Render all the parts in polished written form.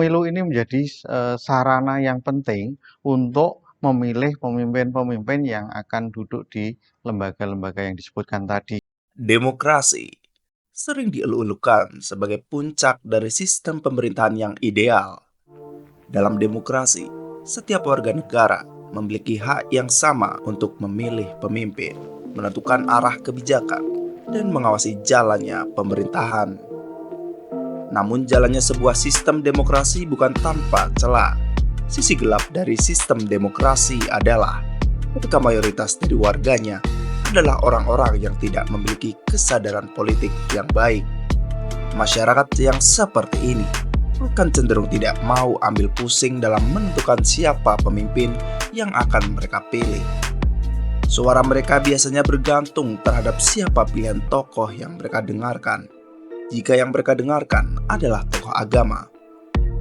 Pemilu ini menjadi sarana yang penting untuk memilih pemimpin-pemimpin yang akan duduk di lembaga-lembaga yang disebutkan tadi. Demokrasi sering dielulukan sebagai puncak dari sistem pemerintahan yang ideal. Dalam demokrasi, setiap warga negara memiliki hak yang sama untuk memilih pemimpin, menentukan arah kebijakan, dan mengawasi jalannya pemerintahan. Namun jalannya sebuah sistem demokrasi bukan tanpa celah. Sisi gelap dari sistem demokrasi adalah ketika mayoritas dari warganya adalah orang-orang yang tidak memiliki kesadaran politik yang baik. Masyarakat yang seperti ini akan cenderung tidak mau ambil pusing dalam menentukan siapa pemimpin yang akan mereka pilih. Suara mereka biasanya bergantung terhadap siapa pilihan tokoh yang mereka dengarkan. Jika yang mereka dengarkan adalah tokoh agama,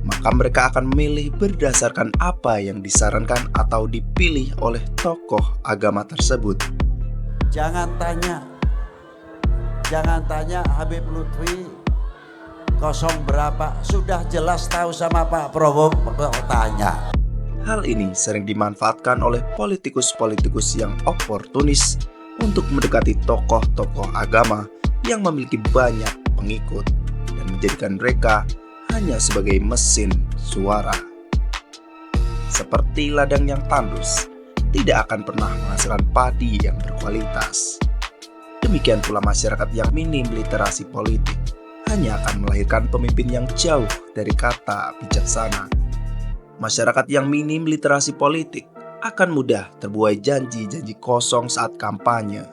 maka mereka akan memilih berdasarkan apa yang disarankan atau dipilih oleh tokoh agama tersebut. Jangan tanya Habib Lutfi kosong berapa, sudah jelas tahu sama Pak Prabowo, tanya. Hal ini sering dimanfaatkan oleh politikus-politikus yang oportunis untuk mendekati tokoh-tokoh agama yang memiliki banyak pengikut dan menjadikan mereka hanya sebagai mesin suara. Seperti ladang yang tandus, tidak akan pernah menghasilkan padi yang berkualitas. Demikian pula masyarakat yang minim literasi politik hanya akan melahirkan pemimpin yang jauh dari kata bijaksana. Masyarakat yang minim literasi politik akan mudah terbuai janji-janji kosong saat kampanye.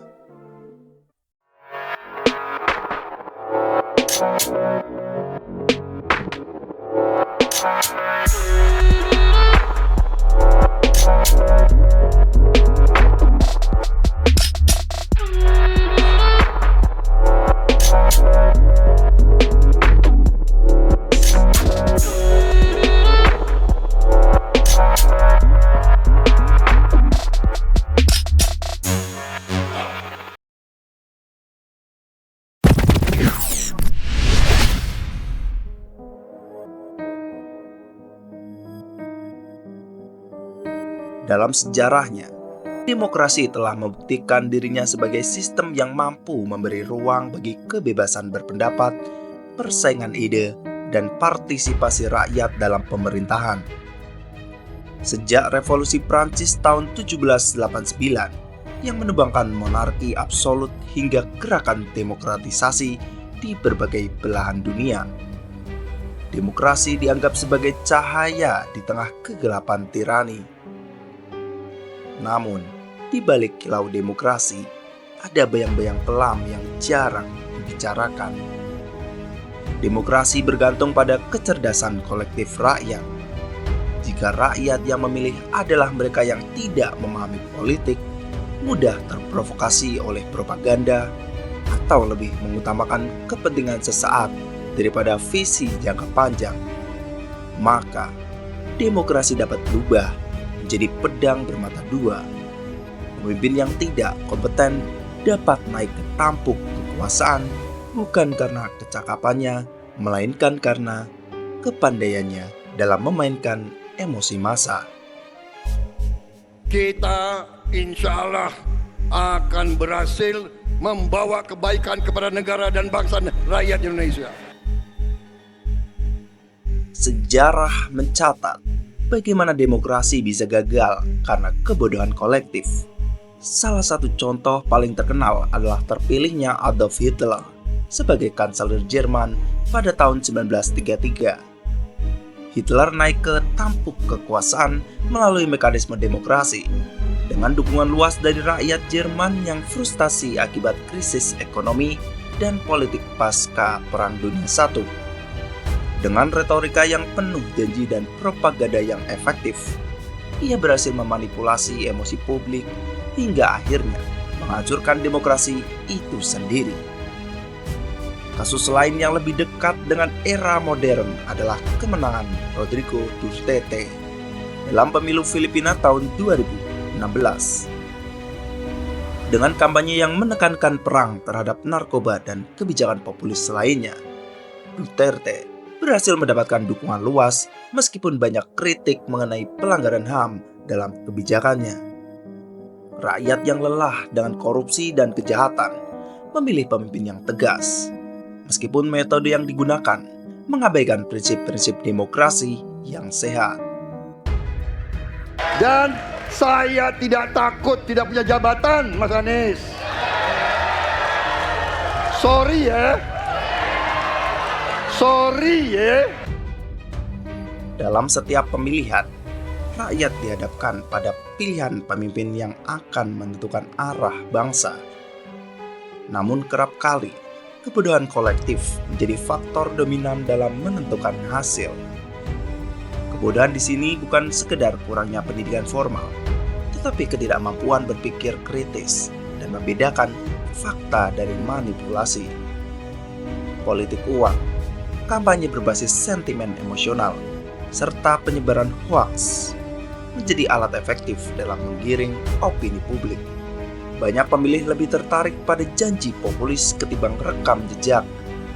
Dalam sejarahnya, demokrasi telah membuktikan dirinya sebagai sistem yang mampu memberi ruang bagi kebebasan berpendapat, persaingan ide, dan partisipasi rakyat dalam pemerintahan. Sejak Revolusi Prancis tahun 1789 yang menumbangkan monarki absolut hingga gerakan demokratisasi di berbagai belahan dunia, demokrasi dianggap sebagai cahaya di tengah kegelapan tirani. Namun, di balik kilau demokrasi, ada bayang-bayang kelam yang jarang dibicarakan. Demokrasi bergantung pada kecerdasan kolektif rakyat. Jika rakyat yang memilih adalah mereka yang tidak memahami politik, mudah terprovokasi oleh propaganda, atau lebih mengutamakan kepentingan sesaat daripada visi jangka panjang, maka demokrasi dapat berubah menjadi pedang bermata dua. Pemimpin yang tidak kompeten dapat naik ke tampuk kekuasaan bukan karena kecakapannya, melainkan karena kepandaiannya dalam memainkan emosi massa. Kita insya Allah akan berhasil membawa kebaikan kepada negara dan bangsa rakyat Indonesia. Sejarah mencatat bagaimana demokrasi bisa gagal karena kebodohan kolektif. Salah satu contoh paling terkenal adalah terpilihnya Adolf Hitler sebagai kanselir Jerman pada tahun 1933. Hitler naik ke tampuk kekuasaan melalui mekanisme demokrasi dengan dukungan luas dari rakyat Jerman yang frustasi akibat krisis ekonomi dan politik pasca Perang Dunia I. Dengan retorika yang penuh janji dan propaganda yang efektif, ia berhasil memanipulasi emosi publik hingga akhirnya menghancurkan demokrasi itu sendiri. Kasus lain yang lebih dekat dengan era modern adalah kemenangan Rodrigo Duterte dalam pemilu Filipina tahun 2016. Dengan kampanye yang menekankan perang terhadap narkoba dan kebijakan populis lainnya, Duterte berhasil mendapatkan dukungan luas meskipun banyak kritik mengenai pelanggaran HAM dalam kebijakannya. Rakyat yang lelah dengan korupsi dan kejahatan memilih pemimpin yang tegas, meskipun metode yang digunakan mengabaikan prinsip-prinsip demokrasi yang sehat. Dan saya tidak takut tidak punya jabatan, Mas Anies. Sorry ya. Dalam setiap pemilihan, rakyat dihadapkan pada pilihan pemimpin yang akan menentukan arah bangsa. Namun kerap kali, kebodohan kolektif menjadi faktor dominan dalam menentukan hasil. Kebodohan di sini bukan sekedar kurangnya pendidikan formal, tetapi ketidakmampuan berpikir kritis dan membedakan fakta dari manipulasi. Politik uang, kampanye berbasis sentimen emosional, serta penyebaran hoaks menjadi alat efektif dalam menggiring opini publik. Banyak pemilih lebih tertarik pada janji populis ketimbang rekam jejak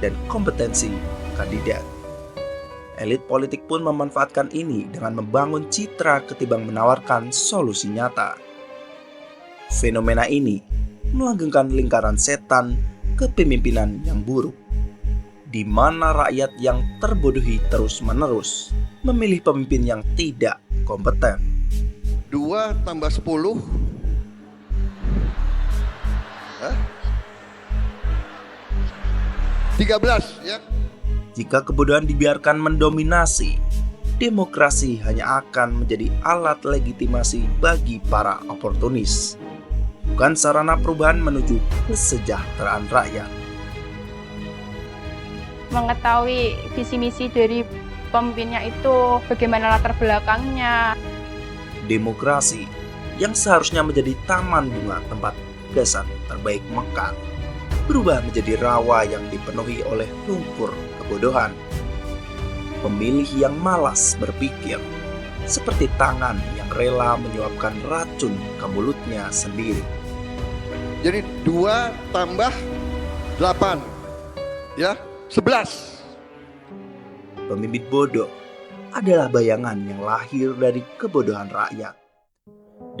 dan kompetensi kandidat. Elit politik pun memanfaatkan ini dengan membangun citra ketimbang menawarkan solusi nyata. Fenomena ini melanggengkan lingkaran setan kepemimpinan yang buruk, di mana rakyat yang terbodohi terus-menerus memilih pemimpin yang tidak kompeten. 2 tambah 10 13 ya. Jika kebodohan dibiarkan mendominasi, demokrasi hanya akan menjadi alat legitimasi bagi para oportunis, bukan sarana perubahan menuju kesejahteraan rakyat. Mengetahui visi misi dari pemimpinnya itu, bagaimana latar belakangnya. Demokrasi yang seharusnya menjadi taman bunga tempat gagasan terbaik mekar, berubah menjadi rawa yang dipenuhi oleh lumpur kebodohan. Pemilih yang malas berpikir, seperti tangan yang rela menyuapkan racun ke mulutnya sendiri. Jadi 2 tambah 8 ya, 11. Pemimpin bodoh adalah bayangan yang lahir dari kebodohan rakyat.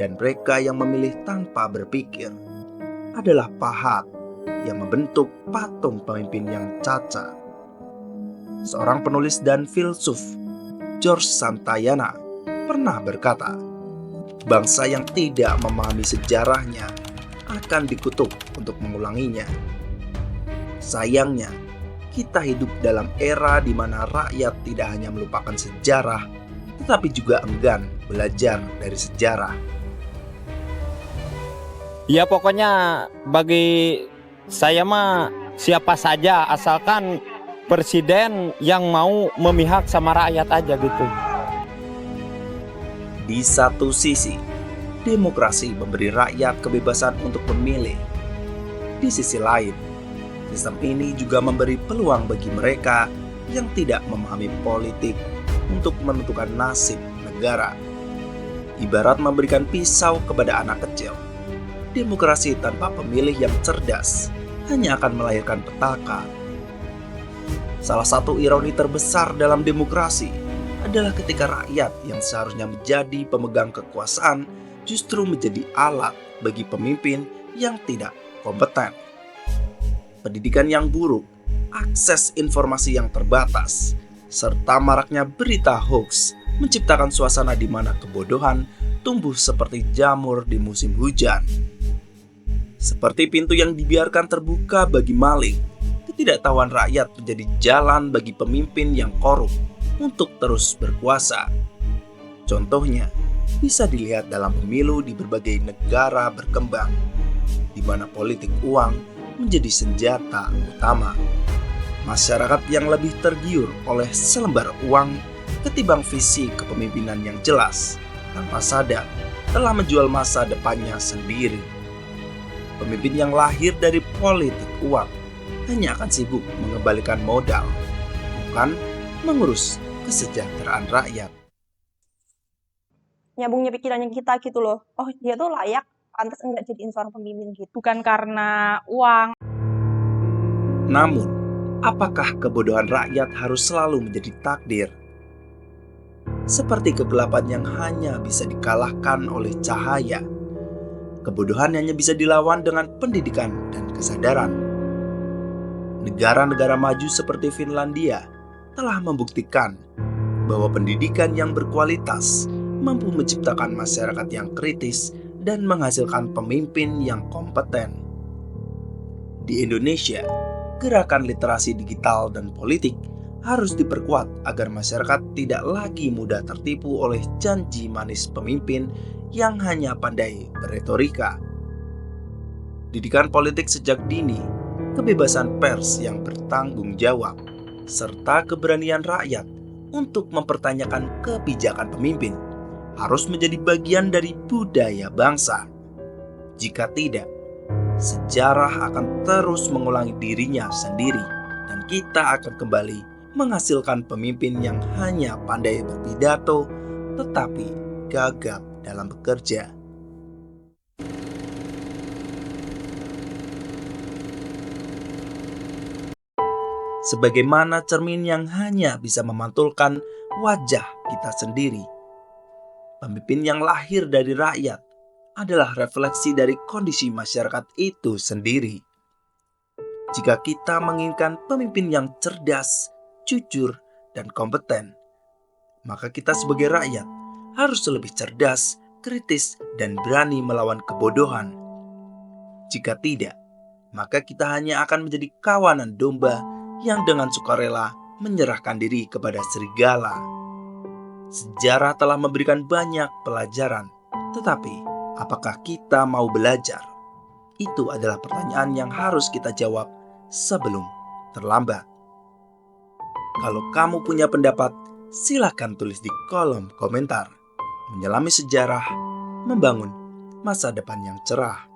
Dan mereka yang memilih tanpa berpikir adalah pahat yang membentuk patung pemimpin yang cacat. Seorang penulis dan filsuf, George Santayana, pernah berkata, bangsa yang tidak memahami sejarahnya akan dikutuk untuk mengulanginya. Sayangnya, kita hidup dalam era di mana rakyat tidak hanya melupakan sejarah, tetapi juga enggan belajar dari sejarah. Ya pokoknya bagi saya mah siapa saja asalkan presiden yang mau memihak sama rakyat aja gitu. Di satu sisi, demokrasi memberi rakyat kebebasan untuk memilih. Di sisi lain, sistem ini juga memberi peluang bagi mereka yang tidak memahami politik untuk menentukan nasib negara. Ibarat memberikan pisau kepada anak kecil. Demokrasi tanpa pemilih yang cerdas hanya akan melahirkan petaka. Salah satu ironi terbesar dalam demokrasi adalah ketika rakyat yang seharusnya menjadi pemegang kekuasaan justru menjadi alat bagi pemimpin yang tidak kompeten. Pendidikan yang buruk, akses informasi yang terbatas, serta maraknya berita hoax menciptakan suasana di mana kebodohan tumbuh seperti jamur di musim hujan. Seperti pintu yang dibiarkan terbuka bagi maling, ketidaktahuan rakyat menjadi jalan bagi pemimpin yang korup untuk terus berkuasa. Contohnya bisa dilihat dalam pemilu di berbagai negara berkembang, di mana politik uang menjadi senjata utama. Masyarakat yang lebih tergiur oleh selembar uang ketimbang visi kepemimpinan yang jelas, tanpa sadar telah menjual masa depannya sendiri. Pemimpin yang lahir dari politik uang hanya akan sibuk mengembalikan modal, bukan mengurus kesejahteraan rakyat. Nyambungnya pikirannya kita gitu loh. Oh, dia tuh layak, pantas enggak jadiin seorang pemimpin gitu. Bukan karena uang. Namun, apakah kebodohan rakyat harus selalu menjadi takdir? Seperti kegelapan yang hanya bisa dikalahkan oleh cahaya, kebodohan hanya bisa dilawan dengan pendidikan dan kesadaran. Negara-negara maju seperti Finlandia telah membuktikan bahwa pendidikan yang berkualitas mampu menciptakan masyarakat yang kritis dan menghasilkan pemimpin yang kompeten. Di Indonesia, gerakan literasi digital dan politik harus diperkuat agar masyarakat tidak lagi mudah tertipu oleh janji manis pemimpin yang hanya pandai berretorika. Didikan politik sejak dini, kebebasan pers yang bertanggung jawab, serta keberanian rakyat untuk mempertanyakan kebijakan pemimpin harus menjadi bagian dari budaya bangsa. Jika tidak, sejarah akan terus mengulangi dirinya sendiri dan kita akan kembali menghasilkan pemimpin yang hanya pandai berpidato tetapi gagap dalam bekerja. Sebagaimana cermin yang hanya bisa memantulkan wajah kita sendiri, pemimpin yang lahir dari rakyat adalah refleksi dari kondisi masyarakat itu sendiri. Jika kita menginginkan pemimpin yang cerdas, jujur, dan kompeten, maka kita sebagai rakyat harus lebih cerdas, kritis, dan berani melawan kebodohan. Jika tidak, maka kita hanya akan menjadi kawanan domba yang dengan sukarela menyerahkan diri kepada serigala. Sejarah telah memberikan banyak pelajaran, tetapi apakah kita mau belajar? Itu adalah pertanyaan yang harus kita jawab sebelum terlambat. Kalau kamu punya pendapat, silakan tulis di kolom komentar. Menyelami sejarah, membangun masa depan yang cerah.